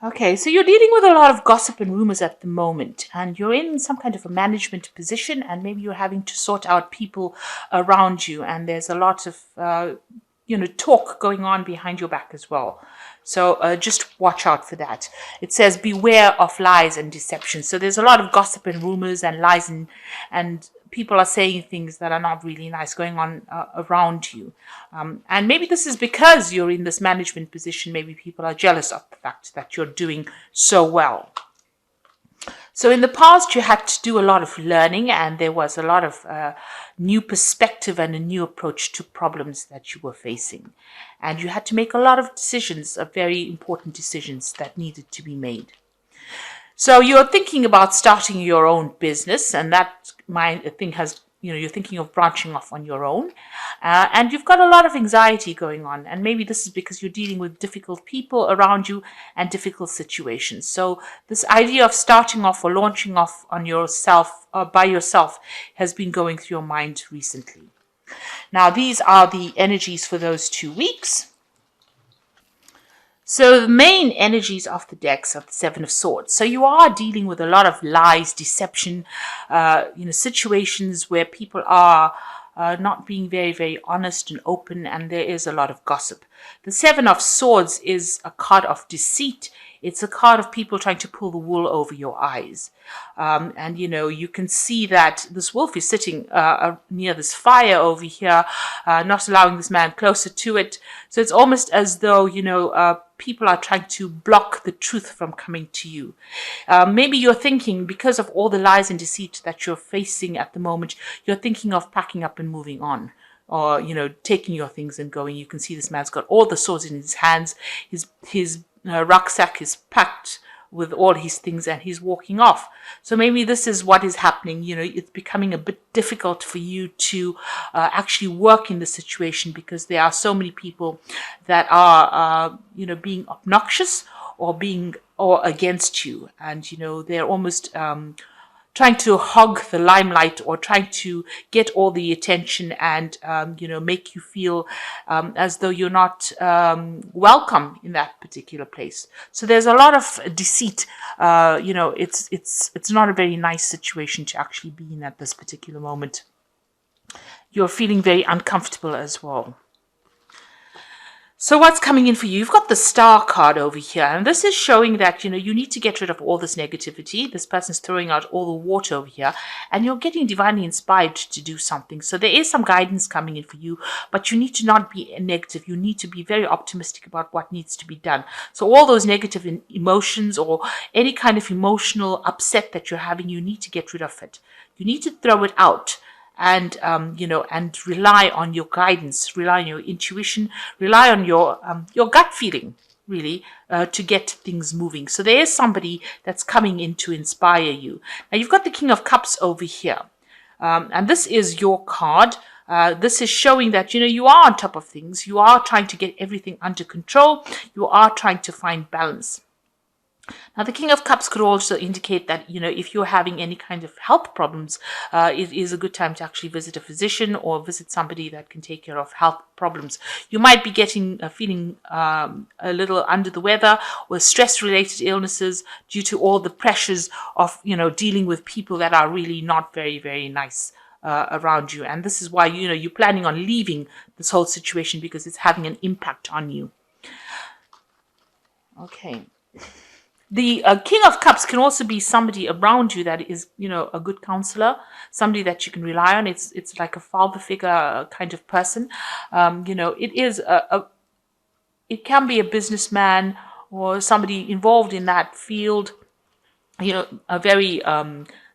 Okay, so you're dealing with a lot of gossip and rumors at the moment, and you're in some kind of a management position, and maybe you're having to sort out people around you, and there's a lot of talk going on behind your back as well. So just watch out for that. It says beware of lies and deception. So there's a lot of gossip and rumors and lies, and people are saying things that are not really nice going on around you. And maybe this is because you're in this management position. Maybe people are jealous of the fact that you're doing so well. So in the past, you had to do a lot of learning, and there was a lot of new perspective and a new approach to problems that you were facing. And you had to make a lot of decisions, very important decisions that needed to be made. So you're thinking about starting your own business, and that my thing has, you're thinking of branching off on your own, and you've got a lot of anxiety going on, and maybe this is because you're dealing with difficult people around you and difficult situations. So this idea of starting off or launching off on yourself or by yourself has been going through your mind recently. Now, these are the energies for those 2 weeks. So the main energies of the decks are the Seven of Swords. So you are dealing with a lot of lies, deception, situations where people are not being very, very honest and open, and there is a lot of gossip. The Seven of Swords is a card of deceit. It's a card of people trying to pull the wool over your eyes. And, you can see that this wolf is sitting near this fire over here, not allowing this man closer to it. So it's almost as though, people are trying to block the truth from coming to you. Maybe you're thinking, because of all the lies and deceit that you're facing at the moment, you're thinking of packing up and moving on, or taking your things and going. You can see this man's got all the swords in his hands. His rucksack is packed with all his things, and he's walking off. So maybe this is what is happening. It's becoming a bit difficult for you to actually work in the situation, because there are so many people that are being obnoxious or against you, and they're almost trying to hog the limelight, or trying to get all the attention, and make you feel as though you're not welcome in that particular place. So there's a lot of deceit. It's not a very nice situation to actually be in at this particular moment. You're feeling very uncomfortable as well. So what's coming in for you? You've got the Star card over here, and this is showing that, you need to get rid of all this negativity. This person's throwing out all the water over here, and you're getting divinely inspired to do something. So there is some guidance coming in for you, but you need to not be negative. You need to be very optimistic about what needs to be done. So all those negative emotions, or any kind of emotional upset that you're having, you need to get rid of it. You need to throw it out. And and rely on your guidance, rely on your intuition, rely on your gut feeling, really, to get things moving. So there is somebody that's coming in to inspire you. Now you've got the King of Cups over here, and this is your card. This is showing that you are on top of things. You are trying to get everything under control. You are trying to find balance. Now, the King of Cups could also indicate that, if you're having any kind of health problems, it is a good time to actually visit a physician or visit somebody that can take care of health problems. You might be feeling a little under the weather, or stress-related illnesses due to all the pressures of, dealing with people that are really not very, very nice around you. And this is why, you're planning on leaving this whole situation, because it's having an impact on you. Okay. The King of Cups can also be somebody around you that is, a good counselor, somebody that you can rely on. It's like a father figure kind of person. It is it can be a businessman or somebody involved in that field. A very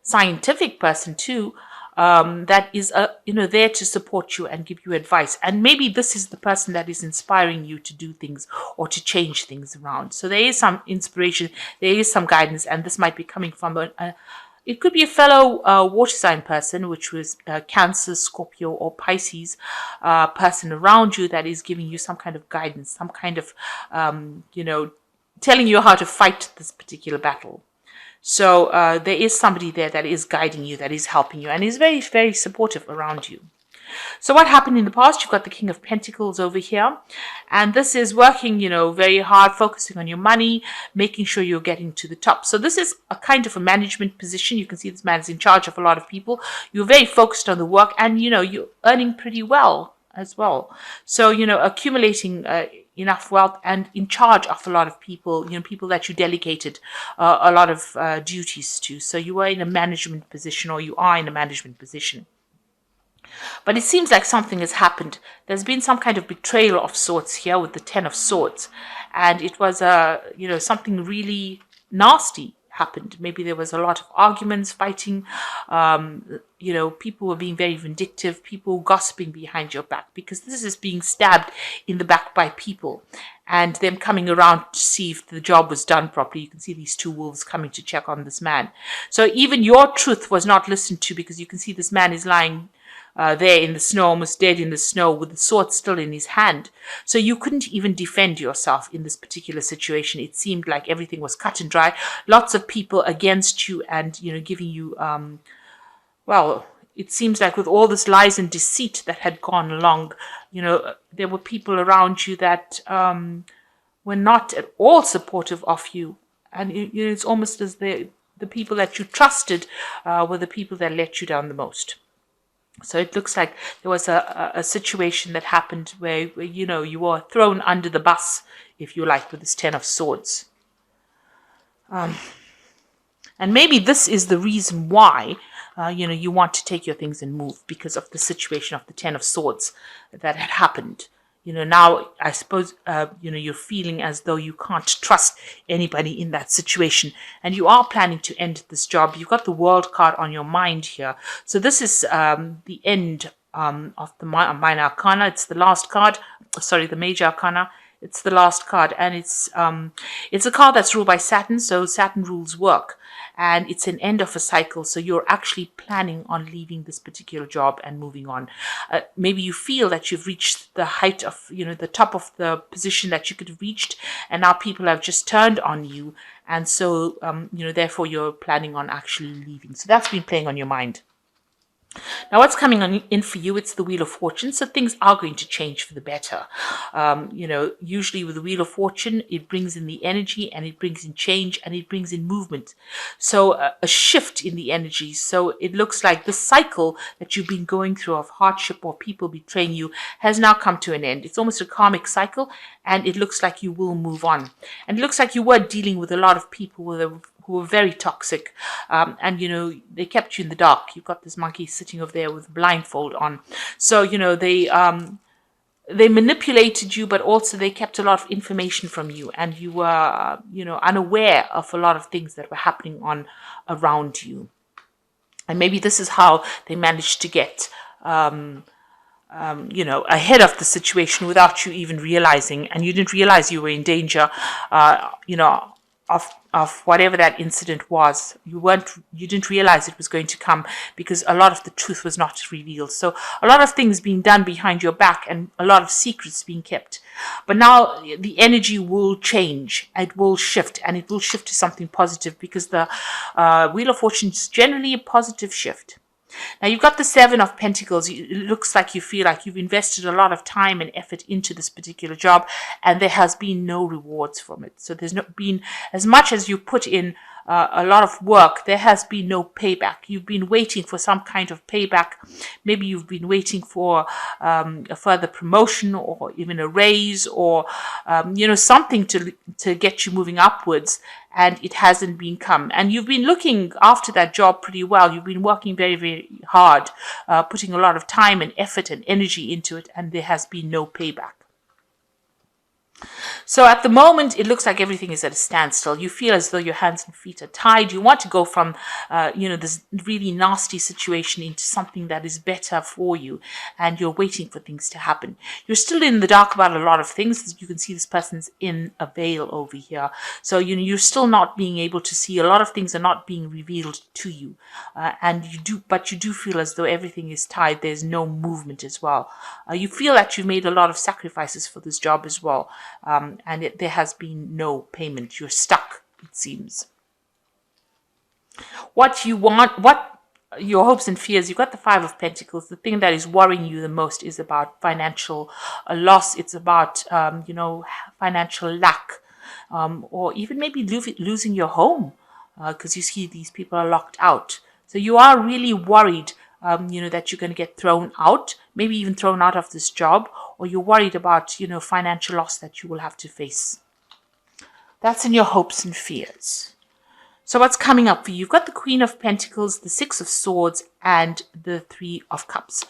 scientific person too. That is there to support you and give you advice, and maybe this is the person that is inspiring you to do things or to change things around. So there is some inspiration, there is some guidance, and this might be coming from it could be a fellow water sign person, which was Cancer, Scorpio, or Pisces person around you that is giving you some kind of guidance, some kind of telling you how to fight this particular battle. So there is somebody there that is guiding you, that is helping you, and is very, very supportive around you. So what happened in the past? You've got the King of Pentacles over here. And this is working, very hard, focusing on your money, making sure you're getting to the top. So this is a kind of a management position. You can see this man is in charge of a lot of people. You're very focused on the work and, you're earning pretty well as well. So, accumulating enough wealth and in charge of a lot of people, people that you delegated a lot of duties to. So you are in a management position, or you are in a management position. But it seems like something has happened. There's been some kind of betrayal of sorts here with the Ten of Swords. And it was, something really nasty happened. Maybe there was a lot of arguments, fighting. People were being very vindictive, people gossiping behind your back, because this is being stabbed in the back by people and them coming around to see if the job was done properly. You can see these two wolves coming to check on this man. So even your truth was not listened to, because you can see this man is lying there in the snow, almost dead in the snow, with the sword still in his hand. So you couldn't even defend yourself in this particular situation. It seemed like everything was cut and dry. Lots of people against you and, giving you, it seems like with all this lies and deceit that had gone along, there were people around you that were not at all supportive of you. And it's almost as the people that you trusted were the people that let you down the most. So it looks like there was a situation that happened where, you were thrown under the bus, if you like, with this Ten of Swords. And maybe this is the reason why, you want to take your things and move, because of the situation of the Ten of Swords that had happened. Now I suppose, you're feeling as though you can't trust anybody in that situation, and you are planning to end this job. You've got the World card on your mind here. So this is the end of the Minor Arcana. It's the last card. Sorry, the Major Arcana. It's the last card, and it's a card that's ruled by Saturn. So Saturn rules work. And it's an end of a cycle, so you're actually planning on leaving this particular job and moving on. Maybe you feel that you've reached the height of, the top of the position that you could have reached, and now people have just turned on you, and so, therefore you're planning on actually leaving. So that's been playing on your mind. Now, what's coming in for you? It's the Wheel of Fortune. So things are going to change for the better. Usually with the Wheel of Fortune, it brings in the energy, and it brings in change, and it brings in movement. So a shift in the energy. So it looks like the cycle that you've been going through of hardship or people betraying you has now come to an end. It's almost a karmic cycle, and it looks like you will move on. And it looks like you were dealing with a lot of people who were very toxic, and they kept you in the dark. You've got this monkey sitting over there with a blindfold on, so they manipulated you, but also they kept a lot of information from you, and you were unaware of a lot of things that were happening on around you. And maybe this is how they managed to get ahead of the situation without you even realizing, and you didn't realize you were in danger, of whatever that incident was. You didn't realize it was going to come, because a lot of the truth was not revealed. So a lot of things being done behind your back, and a lot of secrets being kept. But now the energy will change, it will shift, and it will shift to something positive, because the Wheel of Fortune is generally a positive shift. Now you've got the Seven of Pentacles. It looks like you feel like you've invested a lot of time and effort into this particular job, and there has been no rewards from it. So there's not been, as much as you put in a lot of work, there has been no payback. You've been waiting for some kind of payback. Maybe you've been waiting for a further promotion, or even a raise, or something to get you moving upwards, and it hasn't been come. And you've been looking after that job pretty well. You've been working very, very hard, putting a lot of time and effort and energy into it, and there has been no payback. So at the moment, it looks like everything is at a standstill. You feel as though your hands and feet are tied. You want to go from, this really nasty situation into something that is better for you, and you're waiting for things to happen. You're still in the dark about a lot of things. You can see this person's in a veil over here. So, you're still not being able to see. A lot of things are not being revealed to you. But you do feel as though everything is tied. There's no movement as well. You feel that you've made a lot of sacrifices for this job as well. And there has been no payment. You're stuck, it seems. What you want, your hopes and fears. You've got the Five of Pentacles. The thing that is worrying you the most is about financial loss. It's about, financial lack, or even maybe losing your home, because you see these people are locked out. So you are really worried, that you're going to get thrown out, maybe even thrown out of this job, or you're worried about, financial loss that you will have to face. That's in your hopes and fears. So what's coming up for you? You've got the Queen of Pentacles, the Six of Swords, and the Three of Cups.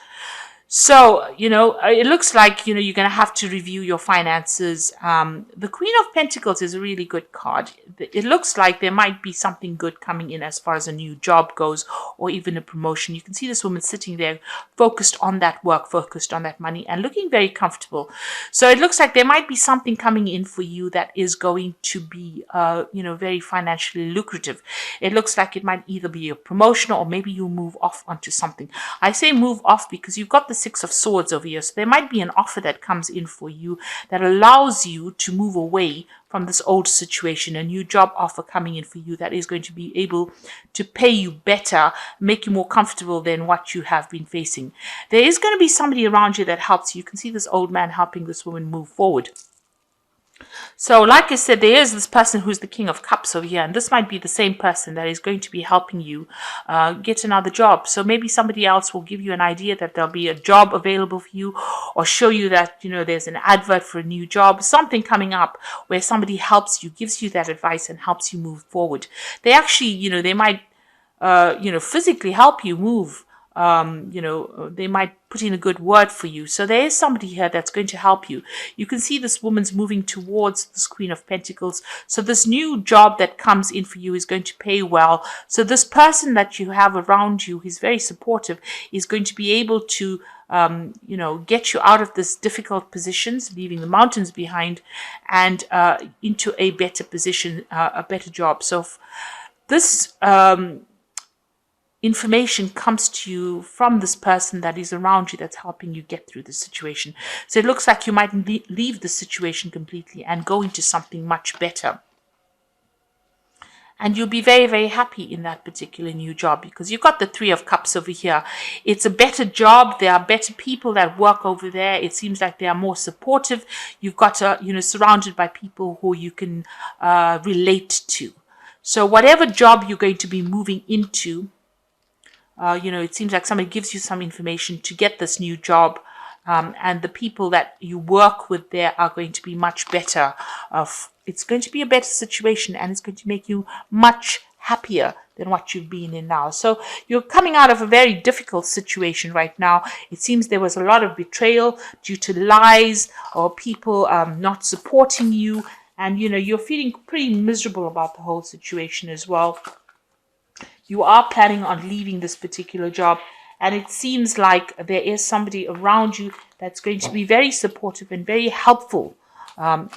So, it looks like, you're going to have to review your finances. The Queen of Pentacles is a really good card. It looks like there might be something good coming in as far as a new job goes, or even a promotion. You can see this woman sitting there focused on that work, focused on that money, and looking very comfortable. So it looks like there might be something coming in for you that is going to be, very financially lucrative. It looks like it might either be a promotion, or maybe you move off onto something. I say move off because you've got the Six of Swords over here. So there might be an offer that comes in for you that allows you to move away from this old situation, a new job offer coming in for you that is going to be able to pay you better, make you more comfortable than what you have been facing. There is going to be somebody around you that helps you. You can see this old man helping this woman move forward. So like I said, there is this person who's the King of Cups over here, and this might be the same person that is going to be helping you get another job. So maybe somebody else will give you an idea that there'll be a job available for you, or show you that, there's an advert for a new job, something coming up where somebody helps you, gives you that advice and helps you move forward. They actually, they might, physically help you move. They might put in a good word for you. So there is somebody here that's going to help you. You can see this woman's moving towards this Queen of Pentacles. So this new job that comes in for you is going to pay well. So this person that you have around you, who's very supportive, is going to be able to get you out of this difficult positions, leaving the mountains behind, and into a better position, a better job. So this information comes to you from this person that is around you, that's helping you get through the situation. So it looks like you might leave the situation completely and go into something much better. And you'll be very, very happy in that particular new job, because you've got the Three of Cups over here. It's a better job. There are better people that work over there. It seems like they are more supportive. You've got, surrounded by people who you can relate to. So whatever job you're going to be moving into, it seems like somebody gives you some information to get this new job, and the people that you work with there are going to be much better. It's going to be a better situation, and it's going to make you much happier than what you've been in now. So you're coming out of a very difficult situation right now. It seems there was a lot of betrayal due to lies, or people not supporting you, and you're feeling pretty miserable about the whole situation as well. You are planning on leaving this particular job, and it seems like there is somebody around you that's going to be very supportive and very helpful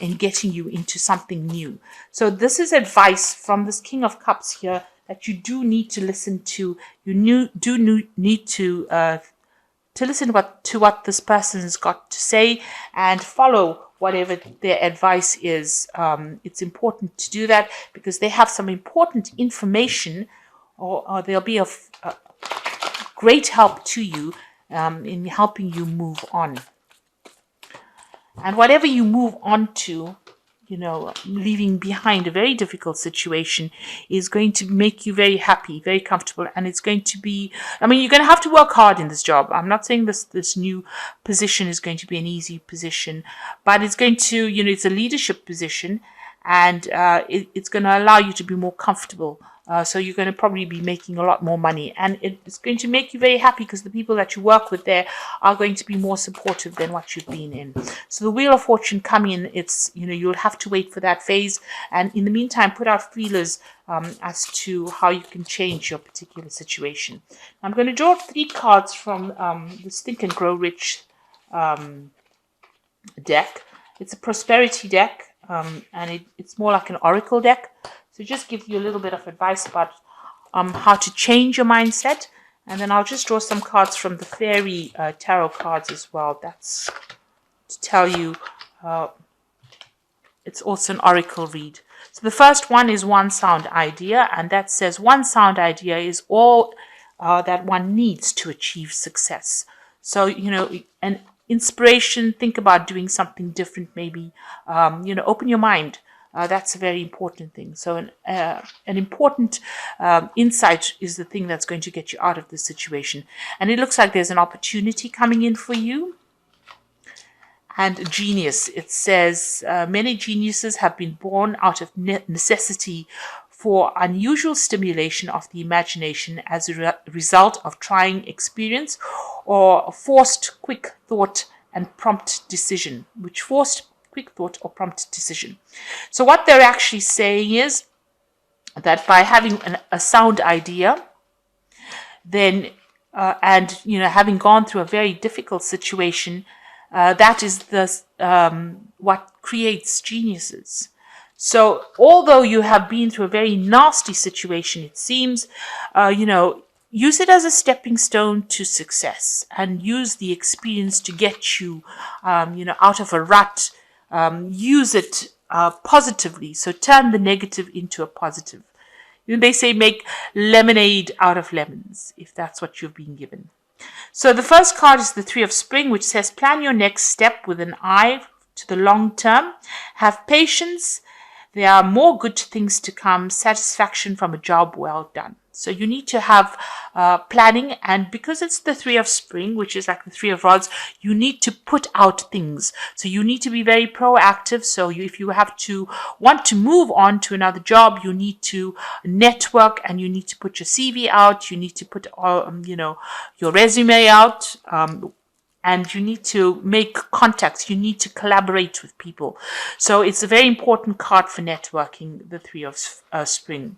in getting you into something new. So this is advice from this King of Cups here that you do need to listen to. You need to listen to what this person has got to say, and follow whatever their advice is. It's important to do that because they have some important information, or they'll be of great help to you in helping you move on. And whatever you move on to, leaving behind a very difficult situation is going to make you very happy, very comfortable. And it's going to be, you're going to have to work hard in this job. I'm not saying this new position is going to be an easy position, but it's going to, it's a leadership position, and it's going to allow you to be more comfortable. So you're going to probably be making a lot more money, and it's going to make you very happy because the people that you work with there are going to be more supportive than what you've been in. So the Wheel of Fortune coming in, it's, you'll have to wait for that phase. And in the meantime, put out feelers as to how you can change your particular situation. I'm going to draw 3 cards from the Think and Grow Rich deck. It's a prosperity deck, and it's more like an oracle deck. So just give you a little bit of advice about how to change your mindset. And then I'll just draw some cards from the Fairy Tarot cards as well. That's to tell you, it's also an oracle read. So the first one is One Sound Idea, and that says one sound idea is all that one needs to achieve success. So, an inspiration, think about doing something different, maybe, open your mind. That's a very important thing. So an important insight is the thing that's going to get you out of this situation. And it looks like there's an opportunity coming in for you. And genius, it says, many geniuses have been born out of necessity for unusual stimulation of the imagination as a result of trying experience or forced quick thought and prompt decision, So what they're actually saying is that by having a sound idea, then and having gone through a very difficult situation, that is what creates geniuses. So although you have been through a very nasty situation, it seems, use it as a stepping stone to success, and use the experience to get you, out of a rut. Use it positively. So turn the negative into a positive. They say make lemonade out of lemons, if that's what you've been given. So the first card is the Three of Spring, which says plan your next step with an eye to the long term. Have patience. There are more good things to come. Satisfaction from a job well done. So you need to have planning, and because it's the Three of Spring, which is like the Three of Rods, you need to put out things. So you need to be very proactive. So if you want to move on to another job, you need to network, and you need to put your CV out. You need to put your resume out. And you need to make contacts. You need to collaborate with people. So it's a very important card for networking, the Three of Spring.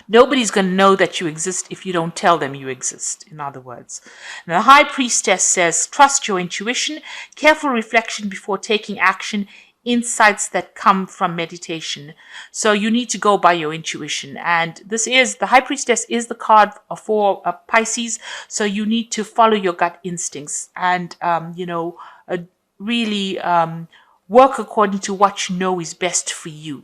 Nobody's going to know that you exist if you don't tell them you exist, in other words. And the High Priestess says, trust your intuition, careful reflection before taking action, insights that come from meditation. So you need to go by your intuition. And the High Priestess is the card for Pisces. So you need to follow your gut instincts and, really work according to what you know is best for you.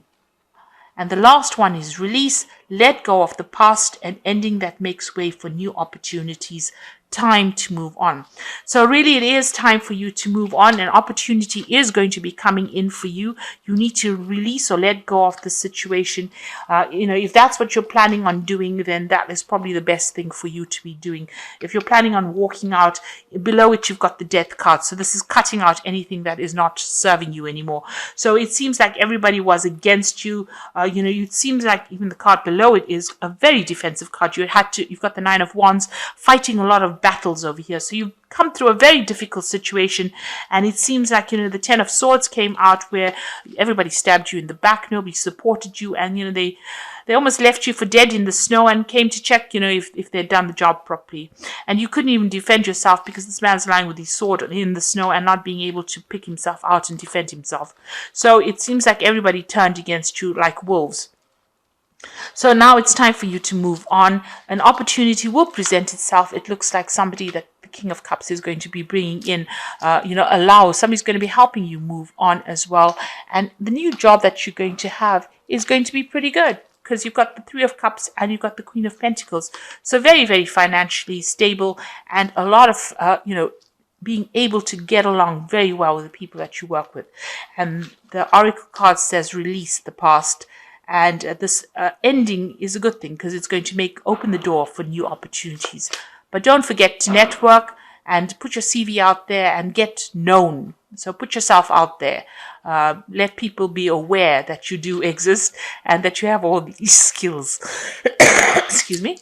And the last one is release, let go of the past, and ending that makes way for new opportunities. Time to move on. So really it is time for you to move on. An opportunity is going to be coming in for you. You need to release or let go of the situation. If that's what you're planning on doing, then that is probably the best thing for you to be doing. If you're planning on walking out, below it you've got the Death card. So this is cutting out anything that is not serving you anymore. So it seems like everybody was against you. It seems like even the card below it is a very defensive card. You've got the Nine of Wands, fighting a lot of battles over here. So you've come through a very difficult situation, and it seems like the Ten of Swords came out, where everybody stabbed you in the back, nobody supported you, and they almost left you for dead in the snow and came to check if they'd done the job properly. And you couldn't even defend yourself because this man's lying with his sword in the snow and not being able to pick himself out and defend himself. So it seems like everybody turned against you like wolves. So now it's time for you to move on. An opportunity will present itself. It looks like somebody that the King of Cups is going to be bringing in, somebody's going to be helping you move on as well. And the new job that you're going to have is going to be pretty good, because you've got the Three of Cups and you've got the Queen of Pentacles. So very, very financially stable, and a lot of, being able to get along very well with the people that you work with. And the Oracle card says release the past. And this ending is a good thing, because it's going to open the door for new opportunities. But don't forget to network and put your CV out there and get known. So put yourself out there. Let people be aware that you do exist and that you have all these skills. Excuse me.